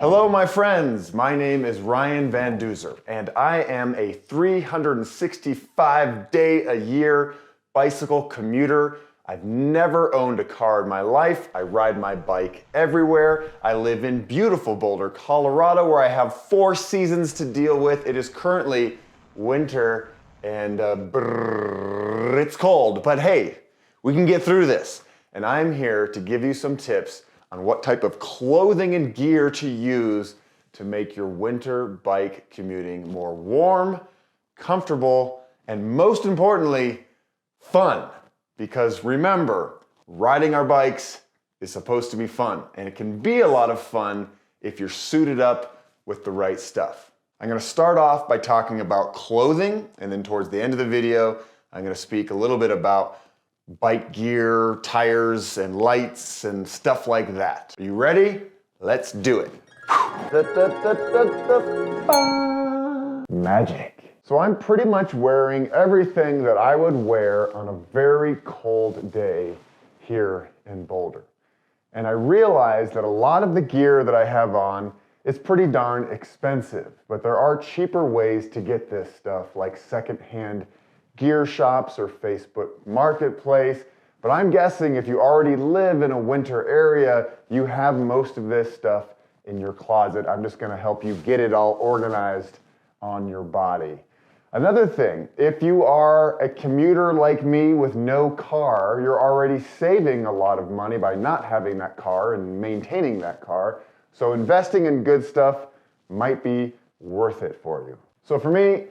Hello, my friends. My name is Ryan Van Duzer, and I am a 365-day-a-year bicycle commuter. I've never owned a car in my life. I ride my bike everywhere. I live in beautiful Boulder, Colorado, where I have 4 seasons to deal with. It is currently winter and it's cold, but hey, we can get through this. And I'm here to give you some tips on what type of clothing and gear to use to make your winter bike commuting more warm, comfortable, and most importantly, fun. Because remember, riding our bikes is supposed to be fun, and it can be a lot of fun if you're suited up with the right stuff. I'm gonna start off by talking about clothing, and then towards the end of the video, I'm gonna speak a little bit about bike gear, tires, and lights, and stuff like that. Are you ready? Let's do it. Magic. So I'm pretty much wearing everything that I would wear on a very cold day here in Boulder. And I realized that a lot of the gear that I have on is pretty darn expensive, but there are cheaper ways to get this stuff, like secondhand gear shops or Facebook Marketplace. But I'm guessing if you already live in a winter area, you have most of this stuff in your closet. I'm just gonna help you get it all organized on your body. Another thing, if you are a commuter like me with no car, you're already saving a lot of money by not having that car and maintaining that car. So investing in good stuff might be worth it for you. So for me,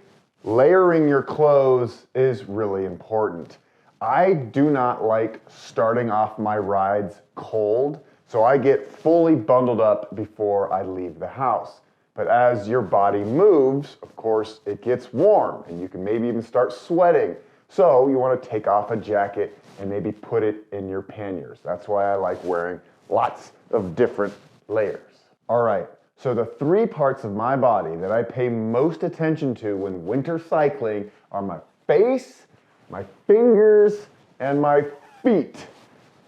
layering your clothes is really important. I do not like starting off my rides cold, so I get fully bundled up before I leave the house. But as your body moves, of course, it gets warm and you can maybe even start sweating. So you want to take off a jacket and maybe put it in your panniers. That's why I like wearing lots of different layers. All right, so the 3 parts of my body that I pay most attention to when winter cycling are my face, my fingers, and my feet.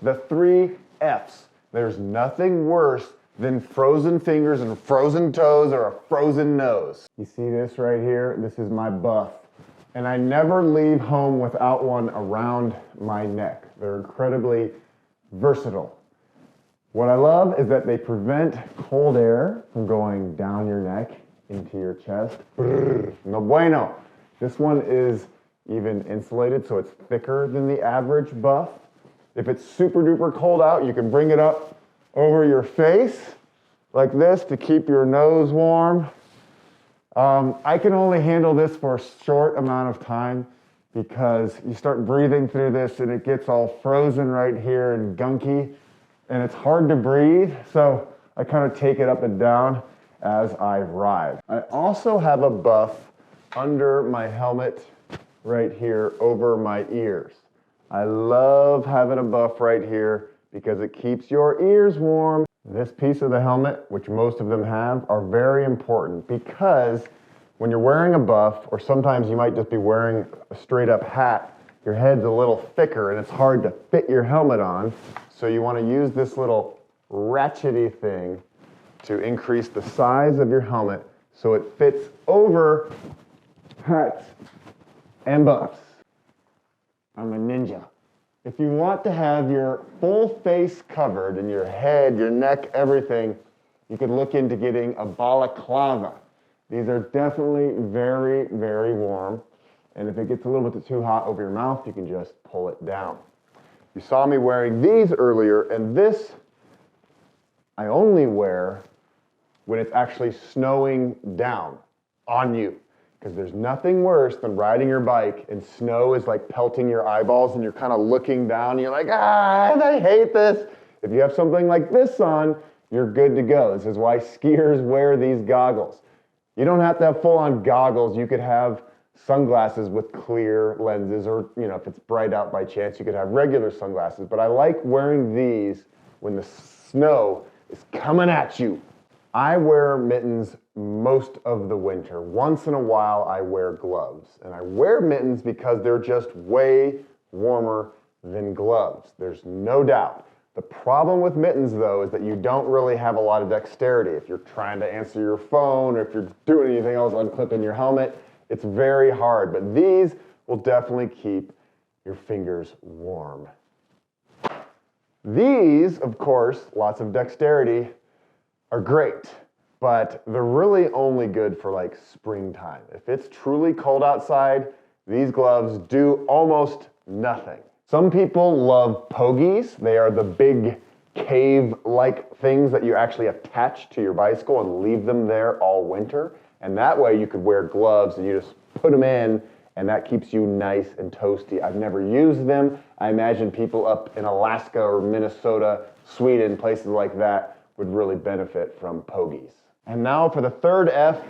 The 3 F's. There's nothing worse than frozen fingers and frozen toes or a frozen nose. You see this right here? This is my buff. And I never leave home without one around my neck. They're incredibly versatile. What I love is that they prevent cold air from going down your neck into your chest. No bueno. This one is even insulated, so it's thicker than the average buff. If it's super duper cold out, you can bring it up over your face like this to keep your nose warm. I can only handle this for a short amount of time because you start breathing through this and it gets all frozen right here and gunky and it's hard to breathe, so I kind of take it up and down as I ride. I also have a buff under my helmet right here over my ears. I love having a buff right here because it keeps your ears warm. This piece of the helmet, which most of them have, are very important because when you're wearing a buff, or sometimes you might just be wearing a straight up hat, your head's a little thicker and it's hard to fit your helmet on. So you want to use this little ratchety thing to increase the size of your helmet so it fits over hats and buffs. I'm a ninja. If you want to have your full face covered and your head, your neck, everything, you could look into getting a Balaklava. These are definitely very, very warm. And if it gets a little bit too hot over your mouth, you can just pull it down. You saw me wearing these earlier, and this I only wear when it's actually snowing down on you. Because there's nothing worse than riding your bike and snow is like pelting your eyeballs and you're kind of looking down and you're like, I hate this. If you have something like this on, you're good to go. This is why skiers wear these goggles. You don't have to have full-on goggles. You could have sunglasses with clear lenses, or if it's bright out by chance, you could have regular sunglasses. But I like wearing these when the snow is coming at you. I wear mittens most of the winter. Once in a while, I wear gloves. And I wear mittens because they're just way warmer than gloves. There's no doubt. The The problem with mittens though is that you don't really have a lot of dexterity. If you're trying to answer your phone or if you're doing anything else, unclipping your helmet, it's very hard. But these will definitely keep your fingers warm. These, of course, lots of dexterity, are great, but they're really only good for like springtime. If it's truly cold outside, these gloves do almost nothing. Some people love Pogies. They are the big cave-like things that you actually attach to your bicycle and leave them there all winter. And that way you could wear gloves and you just put them in and that keeps you nice and toasty. I've never used them. I imagine people up in Alaska or Minnesota, Sweden, places like that would really benefit from Pogies. And now for the third F,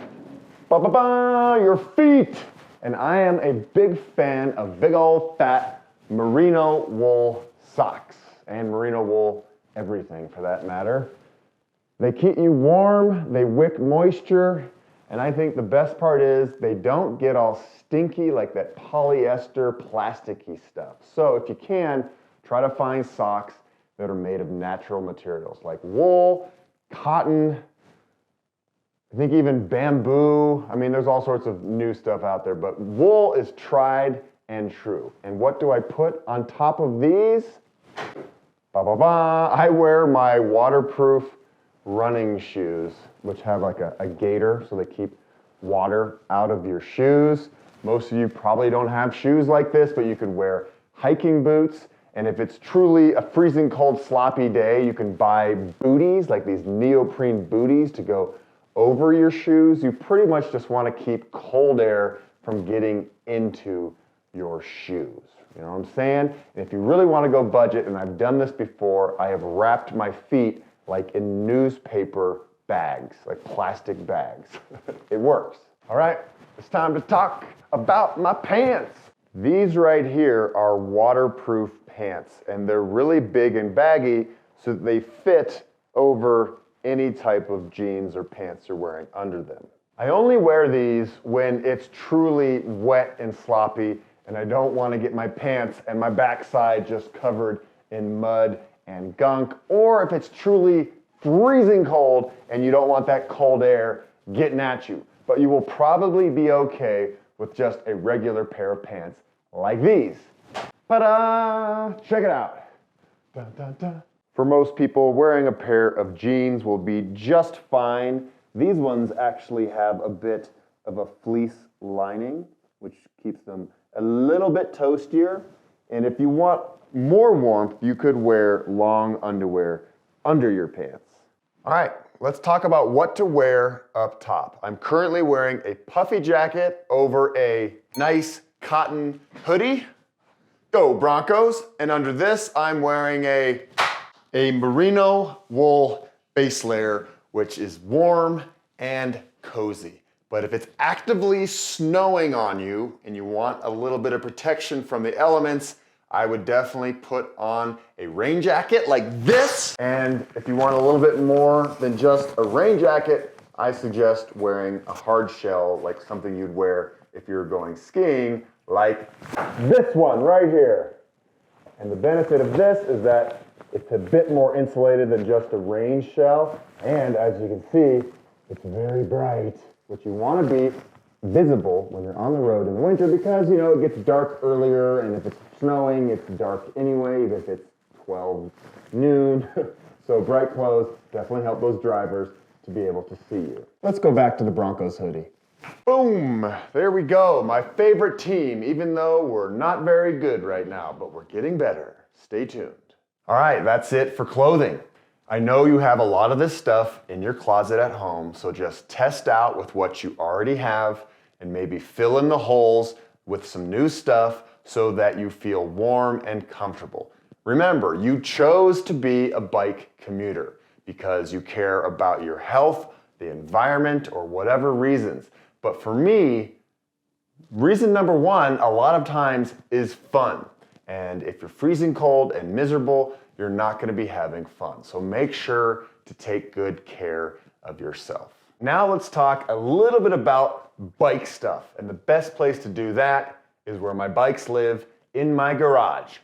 your feet. And I am a big fan of big old fat merino wool socks and merino wool everything for that matter. They keep you warm, they wick moisture, and I think the best part is they don't get all stinky like that polyester plasticky stuff. So if you can, try to find socks that are made of natural materials like wool, cotton, I think even bamboo. I mean, there's all sorts of new stuff out there, but wool is tried and true. And what do I put on top of these? I wear my waterproof running shoes, which have like a gaiter, so they keep water out of your shoes. Most of you probably don't have shoes like this, but you could wear hiking boots. And if it's truly a freezing cold, sloppy day, you can buy booties, like these neoprene booties to go over your shoes. You pretty much just want to keep cold air from getting into your shoes. You know what I'm saying? And if you really want to go budget, and I've done this before, I have wrapped my feet like in newspaper bags, like plastic bags. It works. All right, it's time to talk about my pants. These right here are waterproof pants, and they're really big and baggy so that they fit over any type of jeans or pants you're wearing under them. I only wear these when it's truly wet and sloppy and I don't want to get my pants and my backside just covered in mud and gunk, or if it's truly freezing cold and you don't want that cold air getting at you. But you will probably be okay with just a regular pair of pants like these. Ta-da! Check it out. Dun, dun, dun. For most people, wearing a pair of jeans will be just fine. These ones actually have a bit of a fleece lining, which keeps them a little bit toastier. And if you want more warmth, you could wear long underwear under your pants. All right, let's talk about what to wear up top. I'm currently wearing a puffy jacket over a nice cotton hoodie. Go Broncos! And under this, I'm wearing a merino wool base layer, which is warm and cozy. But if it's actively snowing on you and you want a little bit of protection from the elements, I would definitely put on a rain jacket like this. And if you want a little bit more than just a rain jacket, I suggest wearing a hard shell, like something you'd wear if you're going skiing, like this one right here. And the benefit of this is that it's a bit more insulated than just a rain shell. And as you can see, it's very bright, which you want to be visible when you're on the road in the winter because, you know, it gets dark earlier, and if it's snowing, it's dark anyway, if it's 12 noon. So bright clothes definitely help those drivers to be able to see you. Let's go back to the Broncos hoodie. Boom, there we go. My favorite team, even though we're not very good right now, but we're getting better. Stay tuned. All right, that's it for clothing. I know you have a lot of this stuff in your closet at home, so just test out with what you already have and maybe fill in the holes with some new stuff so that you feel warm and comfortable. Remember, you chose to be a bike commuter because you care about your health, the environment, or whatever reasons. But for me, reason number one, a lot of times, is fun. And if you're freezing cold and miserable, you're not going to be having fun. So make sure to take good care of yourself. Now let's talk a little bit about bike stuff. And the best place to do that is where my bikes live, in my garage.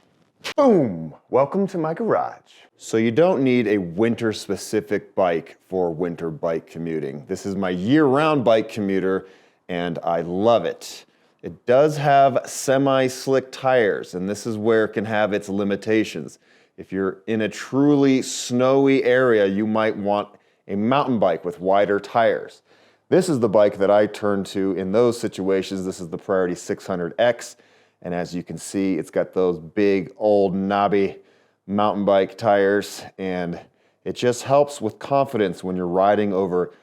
Boom! Welcome to my garage. So you don't need a winter-specific bike for winter bike commuting. This is my year-round bike commuter, and I love it. It does have semi-slick tires, and this is where it can have its limitations. If you're in a truly snowy area, you might want a mountain bike with wider tires. This is the bike that I turn to in those situations. This is the Priority 600X, and as you can see, it's got those big, old, knobby mountain bike tires, and it just helps with confidence when you're riding over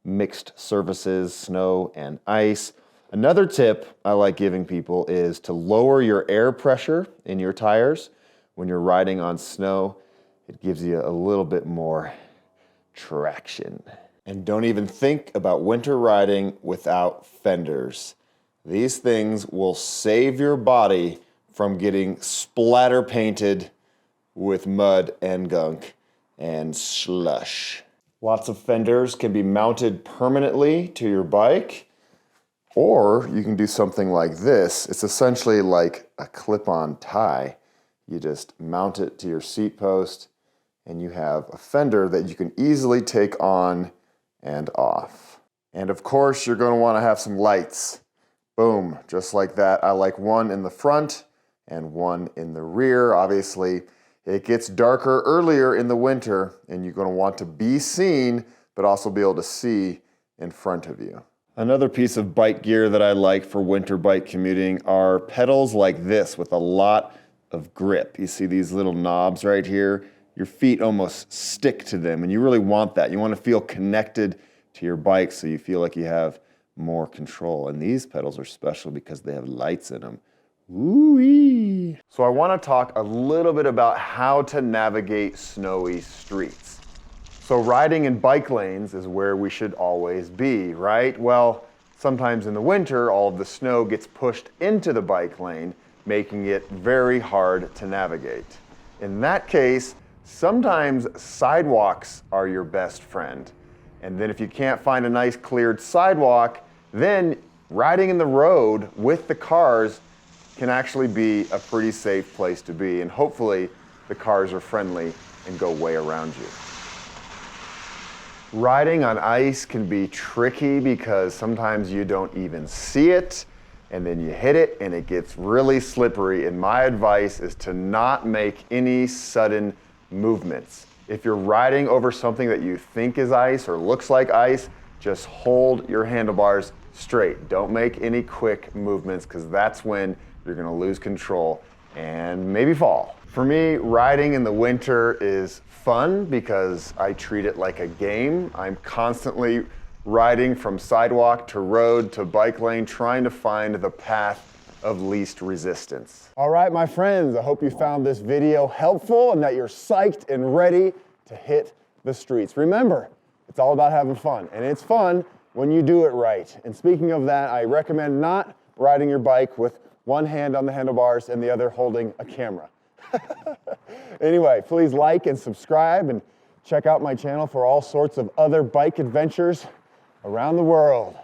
mixed surfaces, snow and ice. Another tip I like giving people is to lower your air pressure in your tires when you're riding on snow. It gives you a little bit more traction. And don't even think about winter riding without fenders. These things will save your body from getting splatter painted with mud and gunk and slush. Lots of fenders can be mounted permanently to your bike, or you can do something like this. It's essentially like a clip-on tie. You just mount it to your seat post, and you have a fender that you can easily take on and off. And of course, you're going to want to have some lights. Boom, just like that. I like one in the front and one in the rear. Obviously, it gets darker earlier in the winter, and you're going to want to be seen, but also be able to see in front of you. Another piece of bike gear that I like for winter bike commuting are pedals like this with a lot of grip. You see these little knobs right here? Your feet almost stick to them, and you really want that. You want to feel connected to your bike so you feel like you have more control. And these pedals are special because they have lights in them. Woo-wee. So I want to talk a little bit about how to navigate snowy streets. So riding in bike lanes is where we should always be, right? Well, sometimes in the winter, all of the snow gets pushed into the bike lane, making it very hard to navigate. In that case, sometimes sidewalks are your best friend. And then if you can't find a nice cleared sidewalk, then riding in the road with the cars can actually be a pretty safe place to be. And hopefully the cars are friendly and go way around you. Riding on ice can be tricky because sometimes you don't even see it, and then you hit it and it gets really slippery. And my advice is to not make any sudden movements. If you're riding over something that you think is ice or looks like ice, just hold your handlebars straight. Don't make any quick movements, because that's when you're going to lose control and maybe fall. For me, riding in the winter is fun because I treat it like a game. I'm constantly riding from sidewalk to road to bike lane, trying to find the path of least resistance. All right, my friends, I hope you found this video helpful and that you're psyched and ready to hit the streets. Remember, it's all about having fun, and it's fun when you do it right. And speaking of that, I recommend not riding your bike with one hand on the handlebars and the other holding a camera. Anyway, please like and subscribe and check out my channel for all sorts of other bike adventures around the world.